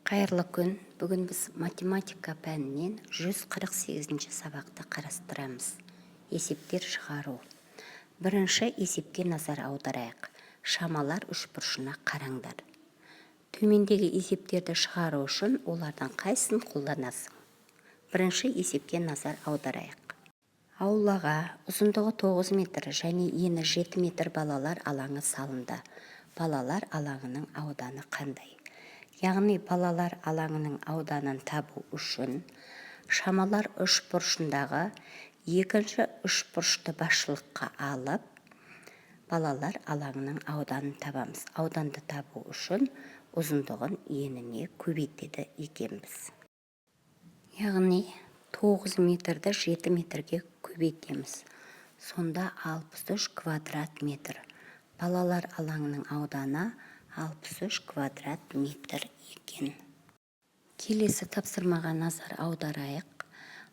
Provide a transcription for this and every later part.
Қайырлы күн. Бүгін біз математика пәнінен 148-ші сабақты қарастырамыз. Есептер шығару. Бірінші есепке назар аударайық. Шамалар үшбұрышына қараңдар. Төмендегі есептерді шығару үшін олардан қайсысын қолданасың? Бірінші есепке назар аударайық. Аулаға ұзындығы 9 метр және ені 7 метр балалар алаңы салынды. Балалар алаңының ауданы қандай? Яғни балалар алаңының ауданын табу үшін шамалар үшбұрышындағы екінші үшбұрышты басшылыққа алып, балалар алаңының ауданын табамыз. Ауданды табу үшін ұзындығын еніне көбейтеді екенбіз. Яғни 9 метрді 7 метрге көбейтеміз. Сонда 63 квадрат метр. Балалар алаңының ауданы 63 квадрат метр екен. Келесі тапсырмаға назар аударайық.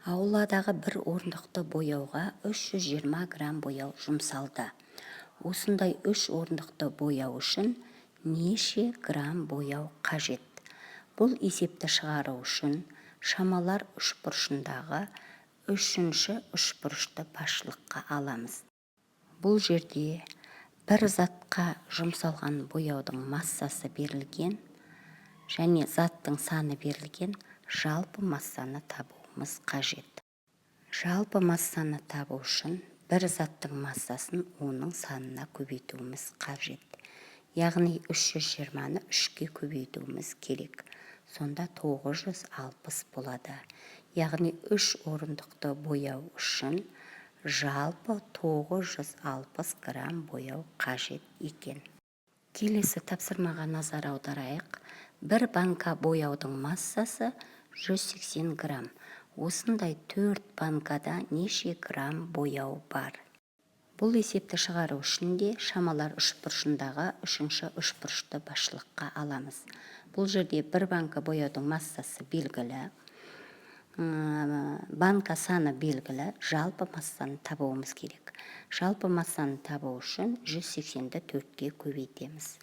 Ауладағы бір орындықты бояуға 320 грамм бояу жұмсалды. Осындай 3 орындықты бояу үшін неше грамм бояу қажет? Бұл есепті шығару үшін шамалар үшбұрышындағы үшінші үшбұрышты басшылыққа аламыз. Бұл жерде бір затқа жұмсалған бояудың массасы берілген және заттың саны берілген, жалпы массаны табуымыз қажет. Жалпы массаны табу үшін бір заттың массасын оның санына көбейтуіміз қажет. Яғни 320-ны 3-ке көбейтуіміз керек. Сонда 960 болады. Яғни 3 орындықты бояу үшін жалпы 960 грамм бояу қажет екен. Келесі тапсырмаға назар аударайық. Бір банка бояудың массасы 180 грамм. Осындай 4 банкада неше грамм бояу бар? Бұл есепті шығару үшін де шамалар үшбұрышындағы үшінші үшбұрышты басшылыққа аламыз. Бұл жерде бір банка бояудың массасы белгілі, банка саны белгілі, жалпы массаны табуымыз керек. Жалпы массаны табу үшін 180-ді 4-ке көбейтеміз.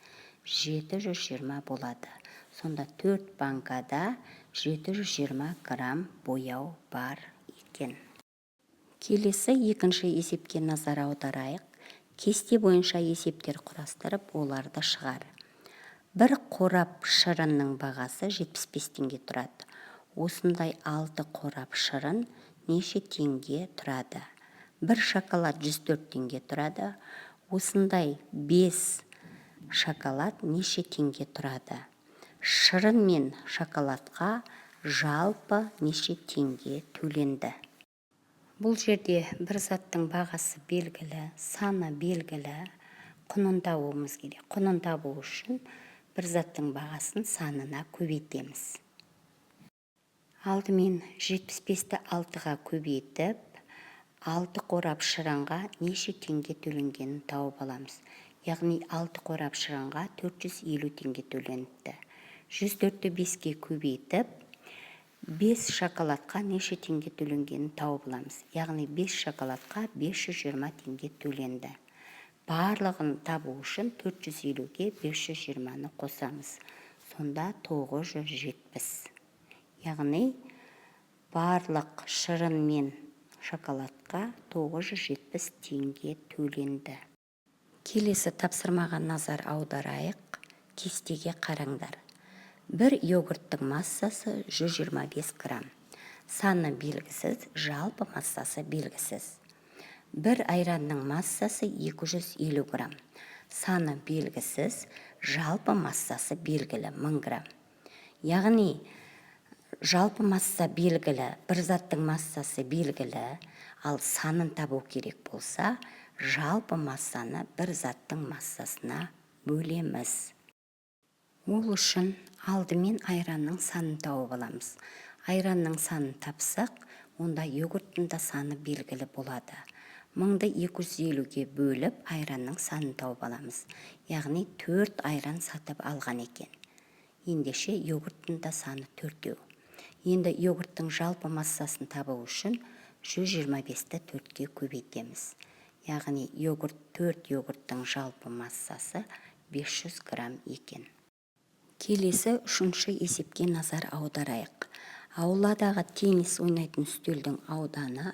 720 болады. Сонда 4 банкада 720 грамм бояу бар екен. Келесі екінші есепке назар аударайық. Кесте бойынша есептер құрастырып, оларды шығар. Бір қорап шырынның бағасы 75 теңге тұрады. Осындай 6 қорап шырын неше теңге тұрады? Бір шоколад 104 теңге тұрады. Осындай 5 шоколад неше теңге тұрады? Шырын мен шоколадқа жалпы неше теңге төленді? Бұл жерде бір заттың бағасы белгілі, саны белгілі, құнын табуымыз керек. Құнын табу үшін бір заттың бағасын санына көбейтеміз. Алдымен 75-ті 6-ға көбейтіп, 6 қорап шырынға неше теңге төленгенін тауып аламыз. Яғни 6 қорап шырынға 450 теңге төленді. 104-ті 5-ке көбейтіп, 5 шоколадқа неше теңге төленгенін тауып аламыз. Яғни 5 шоколадқа 520 теңге төленді. Барлығын табу үшін 450-ге 520-ны қосамыз. Сонда 970. Яғни барлық шырын мен шоколадқа 970 теңге төленді. Келесі тапсырмаға назар аударайық. Кестеге қараңдар. Бір йогурттың массасы 125 грамм. Саны белгісіз, жалпы массасы белгісіз. Бір айранның массасы 250 грамм. Саны белгісіз, жалпы массасы белгілі 1000 грамм. Яғни жалпы масса белгілі, бір заттың массасы белгілі, ал санын табу керек болса, жалпы массаны бір заттың массасына бөлеміз. Ол үшін алдымен айранның санын тауып аламыз. Айранның санын тапсақ, онда йогурттың да саны белгілі болады. 1000-ды 250-ге бөліп, айранның санын тауып аламыз. Яғни 4 айран сатып алған екен. Ендеше йогурттың да саны 4-еу. Енді йогурттың жалпы массасын табу үшін 125-ті 4-ке көбейтеміз. Яғни 4 йогурттың жалпы массасы 500 грамм екен. Келесі үшінші есепке назар аударайық. Ауладағы теннис ойнайтын үстелдің ауданы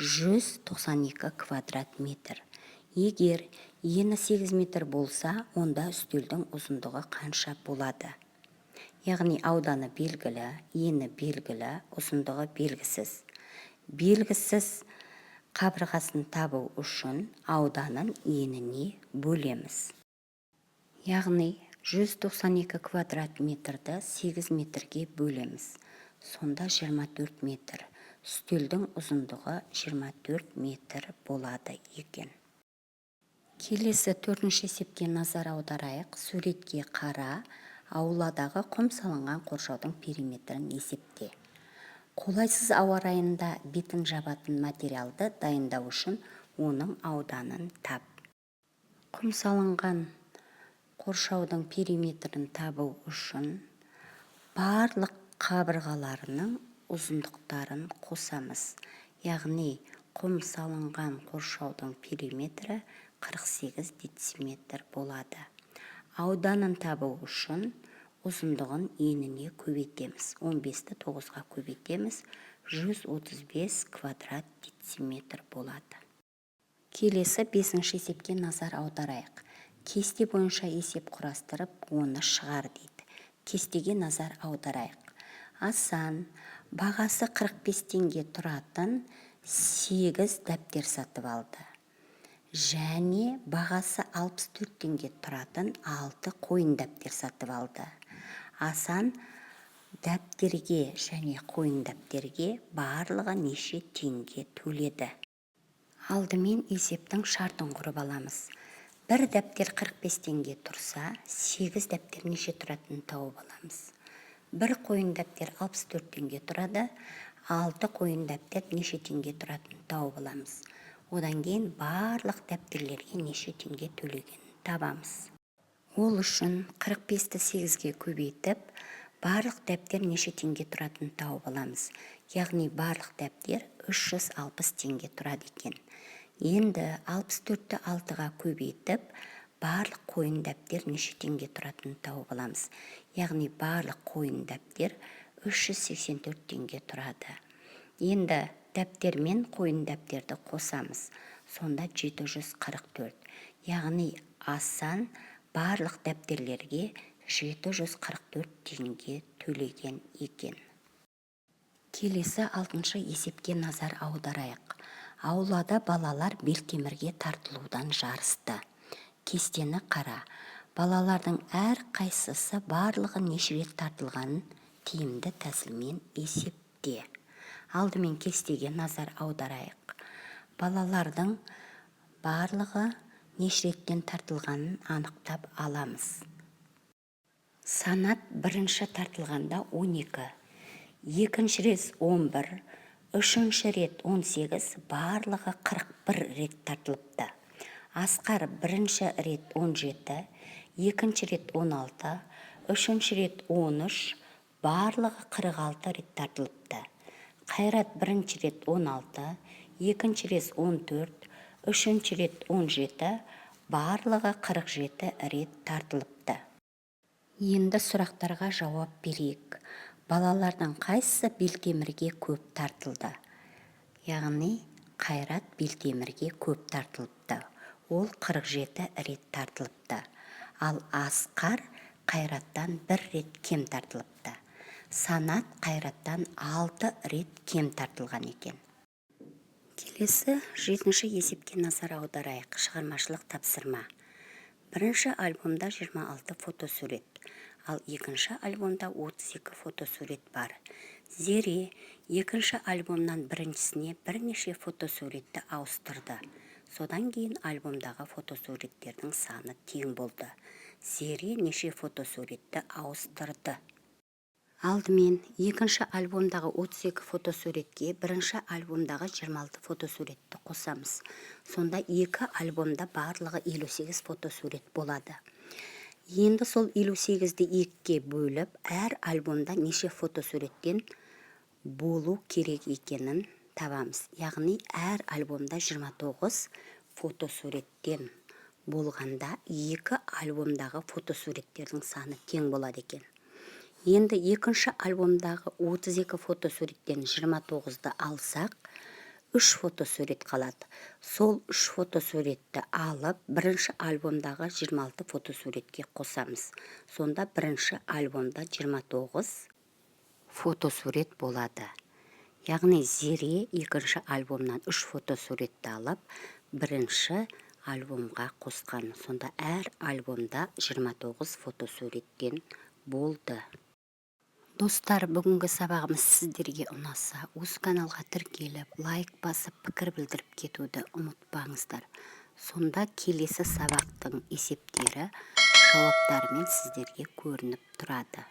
192 квадрат метр. Егер ені 8 метр болса, онда үстелдің ұзындығы қанша болады? Яғни ауданы белгілі, ені белгілі, ұзындығы белгісіз. Белгісіз қабырғасын табу үшін ауданын еніне бөлеміз. Яғни 192 квадрат метрді 8 метрге бөлеміз. Сонда 24 метр. Үстелдің ұзындығы 24 метр болады екен. Келесі төртінші есепке назар аударайық. Суретке қара, ауладағы құм салынған қоршаудың периметрін есепте. Қолайсыз ауа райында бетін жабатын материалды дайындау үшін оның ауданын тап. Құм салынған қоршаудың периметрін табу үшін барлық қабырғаларының ұзындықтарын қосамыз. Яғни құм салынған қоршаудың периметрі 48 дециметр болады. Ауданын табу үшін ұзындығын еніне көбейтеміз. 15-ті 9-ға көбейтеміз. 135 квадрат дециметр болады. Келесі 5-ші есепке назар аударайық. Кесте бойынша есеп құрастырып, оны шығар дейді. Кестеге назар аударайық. Асан бағасы 45 теңге тұратын 8 дәптер сатып алды. Және бағасы 64 теңге тұратын 6 қойын дәптер сатып алды. Асан дәптерге және қойын дәптерге барлығы неше теңге төледі? Алдымен есептің шартын құрып аламыз. Бір дәптер 45 теңге тұрса, 8 дәптер неше тұратынын тауып аламыз. Бір қойын дәптер 64 теңге тұрады, 6 қойын дәптер неше теңге тұратынын тауып аламыз. Одан кейін барлық дәптерлерге неше теңге төлегенін табамыз. Ол үшін 45-ті 8-ге көбейтіп, барлық дәптер неше теңге тұратынын тауып аламыз. Яғни барлық дәптер 360 теңге тұрады екен. Енді 64-ті 6-ға көбейтіп, барлық қойын дәптер неше теңге тұратынын тауып аламыз. Яғни барлық қойын дәптер 384 теңге тұрады. Енді дәптер мен қойын дәптерді қосамыз. Сонда 744. Яғни Асан барлық дәптерлерге 744 теңге төлеген екен. Келесі 6-шы есепке назар аударайық. Аулада балалар белтемірге тартылудан жарысты. Кестені қара. Балалардың әр қайсысы барлығы неше рет тартылғанын тиімді тәсілмен есепте. Алдымен кестеге назар аударайық. Балалардың барлығы неше реттен тартылғанын анықтап аламыз. Санат бірінші тартылғанда 12, екінші рет 11, үшінші рет 18, барлығы 41 рет тартылыпты. Асқар бірінші рет 17, екінші рет 16, үшінші рет 13, барлығы 46 рет тартылыпты. Қайрат бірінші рет 16, екінші рет 14, үшінші рет 17, барлығы 47 рет тартылыпты. Енді сұрақтарға жауап берейік. Балалардың қайсысы белтемірге көп тартылды? Яғни Қайрат белтемірге көп тартылыпты. Ол 47 рет тартылыпты. Ал Асқар Қайраттан 1 рет кем тартылыпты. Санат Қайраттан 6 рет кем тартылған екен. Келесі 7-ші есепке назар аударайық. Шығармашылық тапсырма. Бірінші альбомда 26 фотосурет, ал екінші альбомда 32 фотосурет бар. Зере екінші альбомнан біріншісіне бірнеше фотосуретті ауыстырды. Содан кейін альбомдағы фотосуреттердің саны тең болды. Зере неше фотосуретті ауыстырды? Алдымен екінші альбомдағы 32 фотосуретке бірінші альбомдағы 26 фотосуретті қосамыз. Сонда екі альбомда барлығы 58 фотосурет болады. Енді сол 58-ді 2-ге бөліп, әр альбомда неше фотосуреттен болу керек екенін табамыз. Яғни әр альбомда 29 фотосуреттен болғанда екі альбомдағы фотосуреттердің саны тең болады екен. Енді екінші альбомдағы 32 фотосуреттен 29-ды алсақ, 3 фотосурет қалады. Сол 3 фотосуретті алып, бірінші альбомдағы 26 фотосуретке қосамыз. Сонда бірінші альбомда 29 фотосурет болады. Яғни Зере екінші альбомнан 3 фотосуретті алып, бірінші альбомға қосқан. Сонда әр альбомда 29 фотосуреттен болды. Достар, бүгінгі сабағымыз сіздерге ұнаса, осы каналға тіркеліп, лайк басып, пікір білдіріп кетуді ұмытпаңыздар. Сонда келесі сабақтың есептері жауаптарымен сіздерге көрініп тұрады.